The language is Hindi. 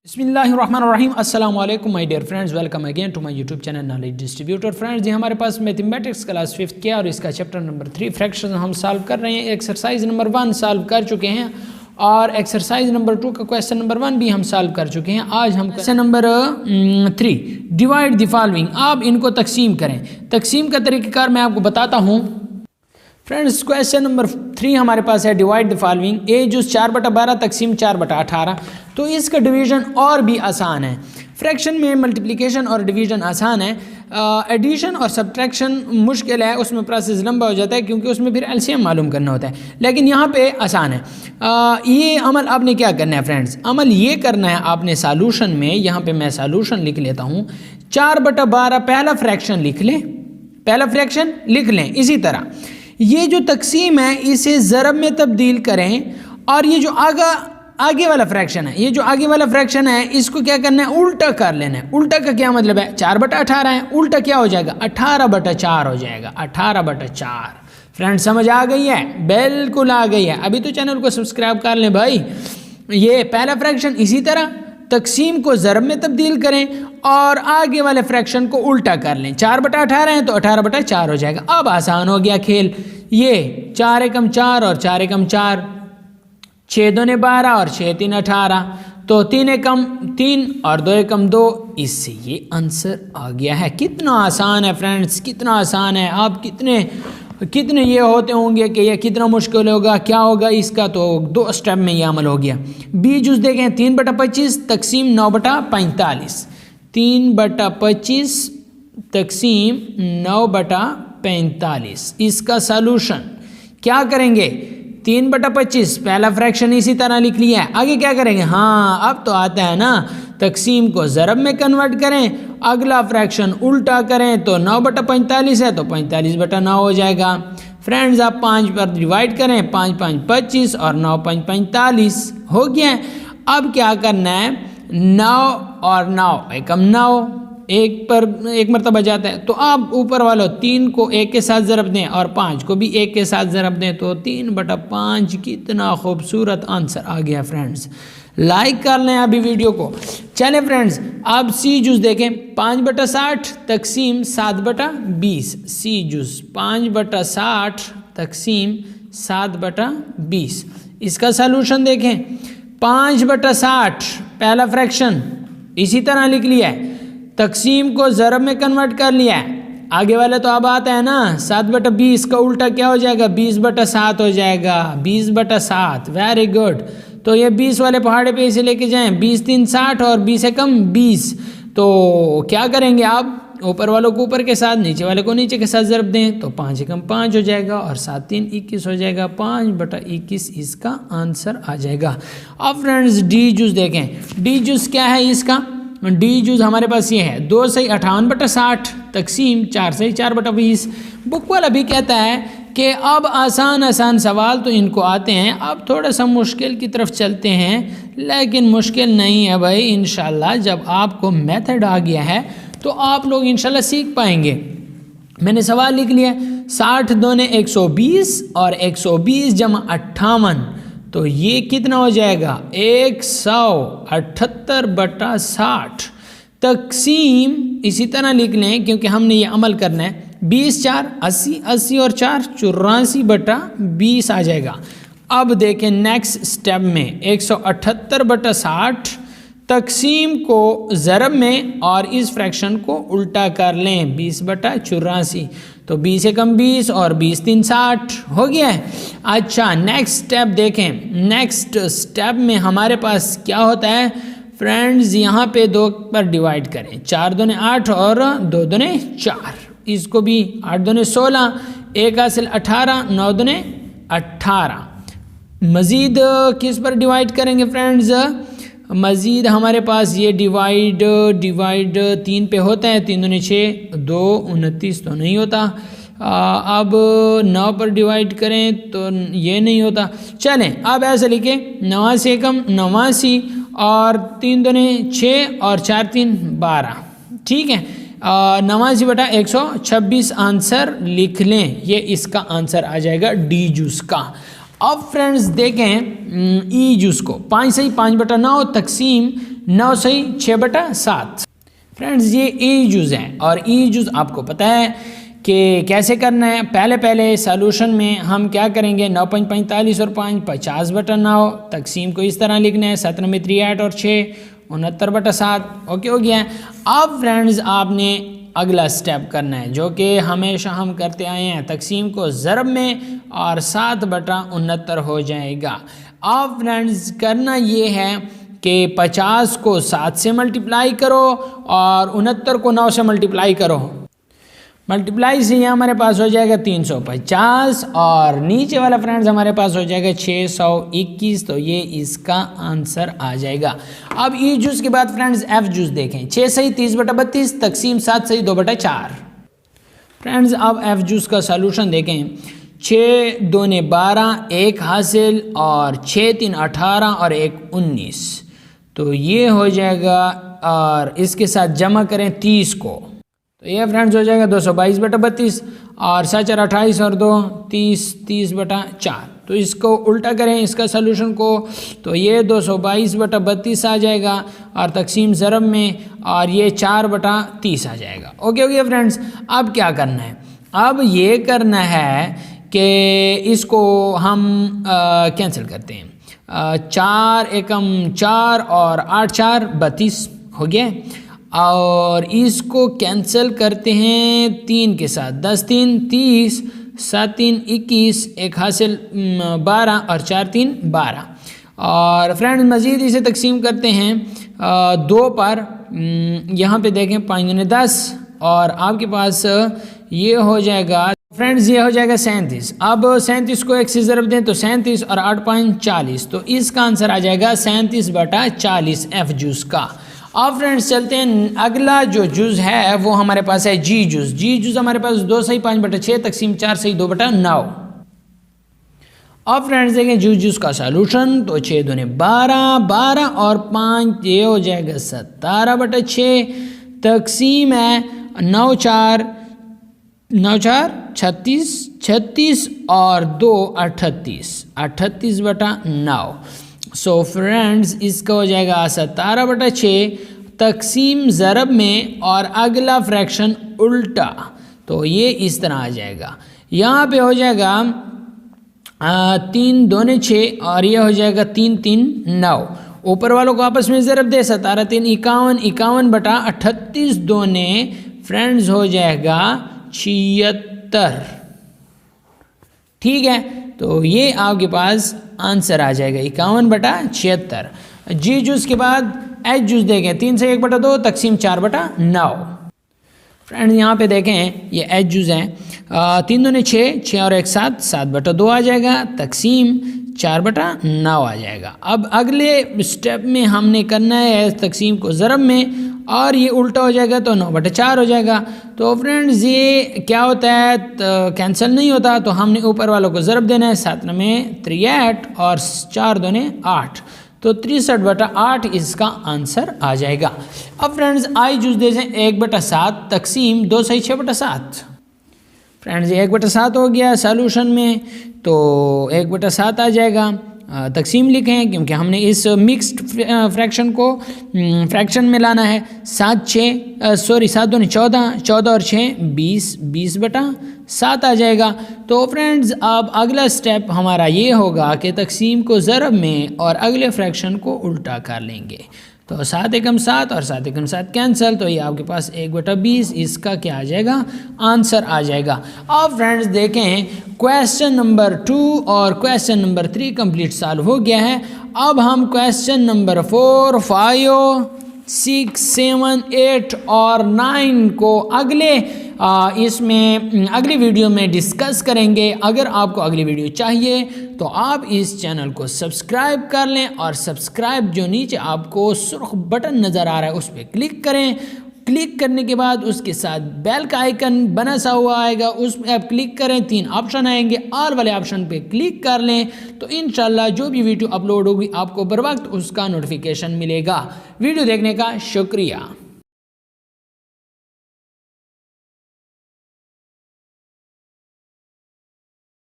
बिस्मिल्लाहिर्रहमानिर्रहीम अस्सलाम वालेकुम my dear friends, welcome again to my YouTube channel knowledge distributor. Friends, ये हमारे पास मैथमेटिक्स क्लास 5th किया और इसका चैप्टर नंबर 3 फ्रैक्शन हम सॉल्व कर रहे हैं। एक्सरसाइज नंबर 1 सॉल्व कर चुके हैं और एक्सरसाइज नंबर 2 का क्वेश्चन नंबर 1 भी हम सॉल्व कर चुके हैं। आज हम question number 3 divide the following, आप इनको तकसीम करें। तकसीम का तरीक़ाकार मैं आपको बताता हूँ। फ्रेंड्स, क्वेश्चन नंबर 3 हमारे पास है divide the following. A juice 4/12 तकसीम 4/18। तो इसका डिवीज़न और भी आसान है। फ्रैक्शन में मल्टीप्लिकेशन और डिवीज़न आसान है, एडिशन और सब्ट्रैक्शन मुश्किल है, उसमें प्रोसेस लंबा हो जाता है क्योंकि उसमें फिर एलसीएम मालूम करना होता है। लेकिन यहाँ पे आसान है। ये अमल आपने क्या करना है फ्रेंड्स, अमल ये करना है आपने सॉल्यूशन में। यहाँ पे मैं सॉल्यूशन लिख लेता हूँ। 4/12 पहला फ्रैक्शन लिख लें, पहला फ्रैक्शन लिख लें। इसी तरह ये जो तकसीम है इसे ज़रब में तब्दील करें और ये जो आगे वाला फ्रैक्शन है, ये जो आगे वाला फ्रैक्शन है इसको क्या करना है, उल्टा कर लेना है। उल्टा का क्या मतलब है, 4/18 है, उल्टा क्या हो जाएगा, 18/4 हो जाएगा, 18/4। फ्रेंड्स, समझ आ गई है? बिल्कुल आ गई है। अभी तो चैनल को सब्सक्राइब कर लें भाई। ये पहला फ्रैक्शन इसी तरह तकसीम को ज़रब में तब्दील करें और आगे वाले फ्रैक्शन को उल्टा कर लें। 4/18 है तो 18/4 हो जाएगा। अब आसान हो गया खेल। ये 4 एकम 4 और 4 एकम 4, 6 दूने 12 और 6 3 18, तो 3 एकम 3 और 2 एकम 2। इससे ये आंसर आ गया है। कितना आसान है फ्रेंड्स, कितना आसान है। आप कितने ये होते होंगे कि ये कितना मुश्किल होगा, क्या होगा इसका, तो 2 स्टेप में ये अमल हो गया। बी जूस देखें 3/25 तकसीम 9/45, 3/25 तकसीम 9/45। इसका सॉल्यूशन क्या करेंगे, 3/25 पहला फ्रैक्शन इसी तरह लिख लिया है। आगे क्या करेंगे, हाँ अब तो आता है ना, तकसीम को ज़रब में कन्वर्ट करें, अगला फ्रैक्शन उल्टा करें तो 9/45 है तो 45/9 हो जाएगा। फ्रेंड्स, आप 5 पर डिवाइड करें, 5 5 25 और 9 5 45 हो गया। अब क्या करना है, 9 और 9 एकम 9, एक मरतबा जाता है तो आप ऊपर वालों 3 को 1 के साथ ज़रब दें और 5 को भी 1 के साथ ज़रब दें तो 3/5। कितना खूबसूरत आंसर आ गया फ्रेंड्स। लाइक कर लें अभी वीडियो को। चलें फ्रेंड्स, अब सी जूस देखें 5/60 तकसीम 7/20। सी जूस 5/60 तकसीम 7/20। इसका सॉल्यूशन देखें, 5/60 पहला फ्रैक्शन इसी तरह लिख लिया है, तकसीम को ज़रब में कन्वर्ट कर लिया है। आगे वाला तो अब आता है ना 7/20 का उल्टा क्या हो जाएगा, 20/7 हो जाएगा, 20/7। Very good. तो ये 20 वाले पहाड़े पे इसे लेके जाएं, 20 3 60 और 20 एकम 20। तो क्या करेंगे आप, ऊपर वालों को ऊपर के साथ, नीचे वाले को नीचे के साथ ज़रब दें तो 5 एकम 5 हो जाएगा और 7 3 21 हो जाएगा। 5/21 इसका आंसर आ जाएगा। अब फ्रेंड्स डी जूस देखें, डी जूस क्या है इसका, डी जूस हमारे पास ये है 2 सही 58/60 तकसीम 4 सही 4/20। बुक वाला भी कहता है कि अब आसान सवाल तो इनको आते हैं, अब थोड़ा सा मुश्किल की तरफ चलते हैं। लेकिन मुश्किल नहीं है भाई, इंशाल्लाह जब आपको मेथड आ गया है तो आप लोग इंशाल्लाह सीख पाएंगे। मैंने सवाल लिख लिया, 60 दूने 120 और 120 जमा 58, तो ये कितना हो जाएगा, 178/60 तकसीम इसी तरह लिख लें क्योंकि हमने ये अमल करना है। 20 4 80, 80 और 4 84/20 आ जाएगा। अब देखें नेक्स्ट स्टेप में 178/60 तकसीम को ज़रब में और इस फ्रैक्शन को उल्टा कर लें, 20/84, तो 20 एकम 20 और 20 3 60 हो गया है। अच्छा, नेक्स्ट स्टेप देखें। नेक्स्ट स्टेप में हमारे पास क्या होता है फ्रेंड्स, यहाँ पे 2 पर डिवाइड करें, 4 दूने 8 और 2 दूने 4। इसको भी 8 दूने 16, 1 हासिल 18, 9 दूने 18। मज़ीद किस पर डिवाइड करेंगे फ्रेंड्स, मज़ीद हमारे पास ये डिवाइड 3 पे होता है, 3 दूने 6, 2 29 तो नहीं होता। अब 9 पर डिवाइड करें तो ये नहीं होता। चलें अब ऐसे लिखें, 89 एकम 89 और 3 दूने 6 और 4 3 12। ठीक है, 89/126 आंसर लिख लें, ये इसका आंसर आ जाएगा डी जूस का। अब फ्रेंड्स देखें ई जूस को 5 सही 5/9 तकसीम 9 सही 6/7। फ्रेंड्स ये ई जुज़ है और ई जुज़ आपको पता है कि कैसे करना है। पहले सॉल्यूशन में हम क्या करेंगे, 9 5 45 और 5 50/9 तकसीम को इस तरह लिखना है, 7 9 3 8 और 6 69/7। ओके हो गया है। अब फ्रेंड्स आपने अगला स्टेप करना है जो कि हमेशा हम करते आए हैं, तकसीम को ज़रब में और 7/69 हो जाएगा। अब फ्रेंड्स करना ये है कि 50 को 7 से मल्टीप्लाई करो और 69 को 9 से मल्टीप्लाई करो। मल्टीप्लाई से ये हमारे पास हो जाएगा 350 और नीचे वाला फ्रेंड्स हमारे पास हो जाएगा 621। तो ये इसका आंसर आ जाएगा। अब ई जूस के बाद फ्रेंड्स एफ जूस देखें, 6 सही 30/32 तकसीम 7 सही 2/4। फ्रेंड्स अब एफ जूस का सॉल्यूशन देखें, 6 2 ने 12 1 हासिल और 6 3 18 और 1 19। तो ये हो जाएगा और इसके साथ जमा करें 30 को, तो ये फ्रेंड्स हो जाएगा 222/32 और 7 4 28 और 2 30 30/4। तो इसको उल्टा करें इसका सॉल्यूशन को, तो ये 222/32 आ जाएगा और तकसीम ज़रब में और ये 4/30 आ जाएगा। ओके ओके फ्रेंड्स, अब क्या करना है, अब ये करना है कि इसको हम कैंसिल करते हैं। 4 एकम 4 और 8 4 32 हो गया और इसको कैंसिल करते हैं 3 के साथ, 10 3 30 7 3 21 1 हासिल 12 और 4 3 12। और फ्रेंड्स मज़ीद इसे तकसीम करते हैं 2 पर, यहाँ पे देखें 5 दूनी 10 और आपके पास ये हो जाएगा फ्रेंड्स, ये हो जाएगा 37। अब 37 को 1 से ज़रब दें तो 37 और 8 5 40। तो इसका आंसर आ जाएगा 37/40 एफ जूस का। अब फ्रेंड्स चलते हैं, अगला जो जुज़ है वो हमारे पास है जी जुज़। जी जुज़ हमारे पास 2 सही 5/6 तकसीम 4 सही 2/9। अब फ्रेंड्स देखें जी जुज़ का सॉल्यूशन, तो 6 2 ने 12 12 और 5 ये हो जाएगा 17/6 तकसीम है 9 4 36 36 और 2 38 38/9। सो फ्रेंड्स इसका हो जाएगा 17/6 तकसीम ज़रब में और अगला फ्रैक्शन उल्टा, तो ये इस तरह आ जाएगा। यहाँ पे हो जाएगा 3 2 ने 6 और ये हो जाएगा 3 3 9। ऊपर वालों को आपस में ज़रब दे, 17 3 51 51/38 2 ने फ्रेंड्स हो जाएगा 76। ठीक है, तो ये आपके पास आंसर आ जाएगा 51/76। जी जूस के बाद एच जूस देखें, 3 से 1/2 तकसीम 4/9। फ्रेंड्स यहाँ पे देखें ये एच जूस है, 3 2 ने 6 6 और 1 7 7/2 आ जाएगा तकसीम 4/9 आ जाएगा। अब अगले स्टेप में हमने करना है तकसीम को ज़रब में और ये उल्टा हो जाएगा तो 9/4 हो जाएगा। तो फ्रेंड्स ये क्या होता है, तो कैंसिल नहीं होता, तो हमने ऊपर वालों को ज़रब देना है, 7 में 3 और 4 2 ने 8, तो 63/8 इसका आंसर आ जाएगा। अब फ्रेंड्स आई जूस दे दें 1/7 तकसीम 2 सही 6/7। फ्रेंड्स ये 1/7 हो गया सॉल्यूशन में, तो 1/7 आ जाएगा। तकसीम लिखें क्योंकि हमने इस मिक्स्ड फ्रैक्शन को फ्रैक्शन में लाना है। 7 2 ने 14 14 और 6 20 20/7 आ जाएगा। तो फ्रेंड्स अब अगला स्टेप हमारा ये होगा कि तकसीम को ज़रब में और अगले फ्रैक्शन को उल्टा कर लेंगे। तो 7 एकम 7 और 7 एकम 7 कैंसिल, तो ये आपके पास 1/20 इसका क्या आ जाएगा, आंसर आ जाएगा। अब फ्रेंड्स देखें क्वेश्चन नंबर 2 और क्वेश्चन नंबर 3 कंप्लीट सॉल्व हो गया है। अब हम क्वेश्चन नंबर 4 5 6 7 8 और 9 को इसमें अगली वीडियो में डिस्कस करेंगे। अगर आपको अगली वीडियो चाहिए तो आप इस चैनल को सब्सक्राइब कर लें और सब्सक्राइब जो नीचे आपको सुर्ख बटन नज़र आ रहा है उस पर क्लिक करें। क्लिक करने के बाद उसके साथ बेल का आइकन बना सा हुआ आएगा, उस पर आप क्लिक करें, 3 ऑप्शन आएंगे, ऑल वाले ऑप्शन पे क्लिक कर लें, तो इंशाल्लाह जो भी वीडियो अपलोड होगी आपको बर वक्त उसका नोटिफिकेशन मिलेगा। वीडियो देखने का शुक्रिया।